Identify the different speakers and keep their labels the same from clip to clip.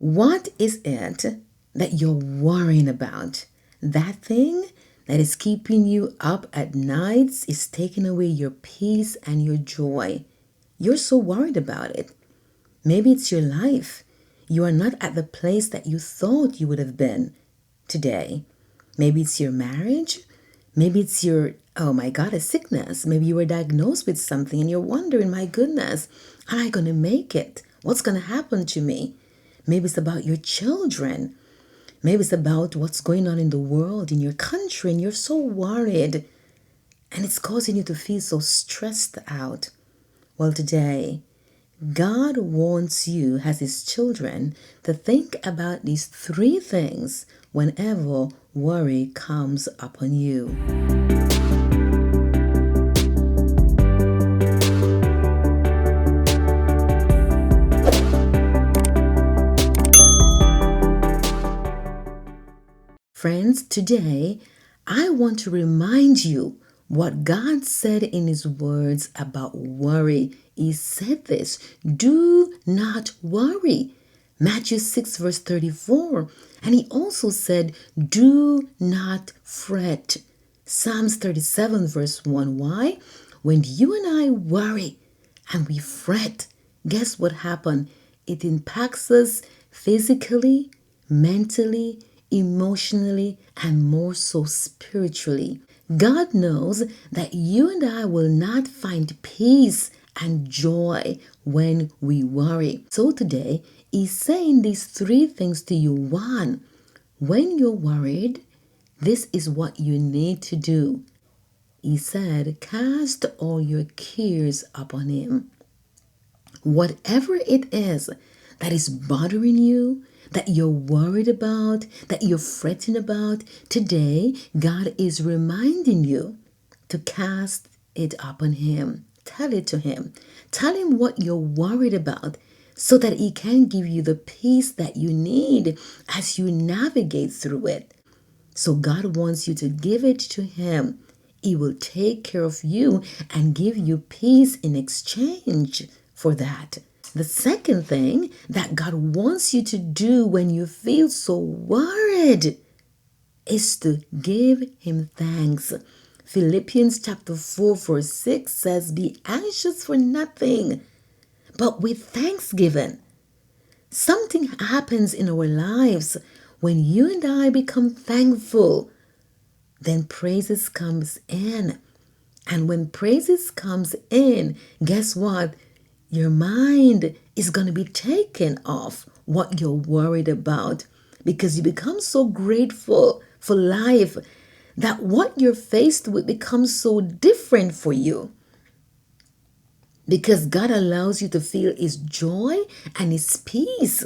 Speaker 1: What is it that you're worrying about? That thing that is keeping you up at nights is taking away your peace and your joy. You're so worried about it. Maybe it's your life. You are not at the place that you thought you would have been today. Maybe it's your marriage. Maybe it's your, oh my God, a sickness. Maybe you were diagnosed with something and you're wondering, my goodness, am I going to make it? What's going to happen to me? Maybe it's about your children. Maybe it's about what's going on in the world, in your country, and you're so worried. And it's causing you to feel so stressed out. Well, today, God wants you, as His children, to think about these three things whenever worry comes upon you. Friends, today I want to remind you what God said in His words about worry. He said this, do not worry. Matthew 6 verse 34. And He also said, do not fret. Psalms 37 verse 1. Why? When you and I worry and we fret, guess what happened? It impacts us physically, mentally, emotionally, and more so spiritually. God knows that you and I will not find peace and joy when we worry. So today, He's saying these three things to you. One, when you're worried, this is what you need to do. He said, cast all your cares upon Him. Whatever it is that is bothering you, that you're worried about, that you're fretting about, today God is reminding you to cast it upon Him. Tell it to Him. Tell Him what you're worried about so that He can give you the peace that you need as you navigate through it. So God wants you to give it to Him. He will take care of you and give you peace in exchange for that. The second thing that God wants you to do when you feel so worried is to give Him thanks. Philippians chapter 4 verse 6 says, be anxious for nothing, but with thanksgiving. Something happens in our lives when you and I become thankful. Then praises comes in. And when praises comes in, guess what? Your mind is going to be taken off what you're worried about because you become so grateful for life that what you're faced with becomes so different for you. Because God allows you to feel His joy and His peace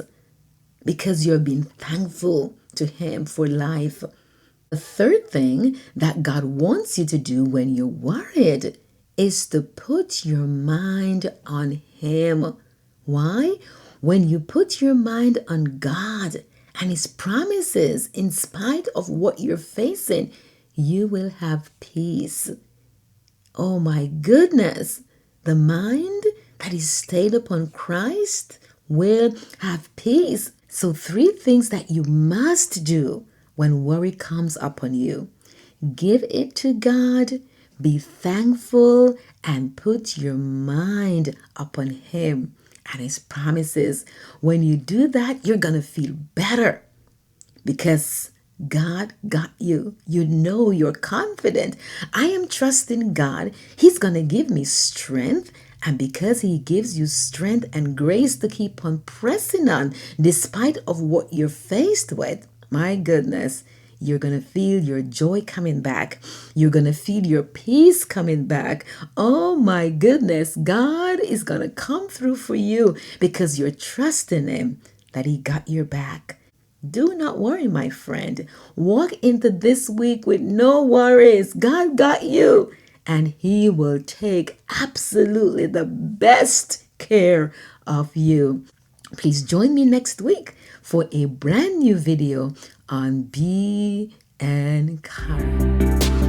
Speaker 1: because you're being thankful to Him for life. The third thing that God wants you to do when you're worried is to put your mind on Him. Why? When you put your mind on God and His promises, in spite of what you're facing, you will have peace. Oh my goodness. The mind that is stayed upon Christ will have peace. So three things that you must do when worry comes upon you. Give it to God, be thankful, and put your mind upon Him and His promises. When you do that, you're going to feel better because God got you. You know, you're confident. I am trusting God. He's going to give me strength. And because He gives you strength and grace to keep on pressing on, despite of what you're faced with, my goodness, you're going to feel your joy coming back. You're going to feel your peace coming back. Oh my goodness, God is going to come through for you because you're trusting Him that He got your back. Do not worry, my friend. Walk into this week with no worries. God got you, and He will take absolutely the best care of you. Please join me next week for a brand new video on Be Encouraged.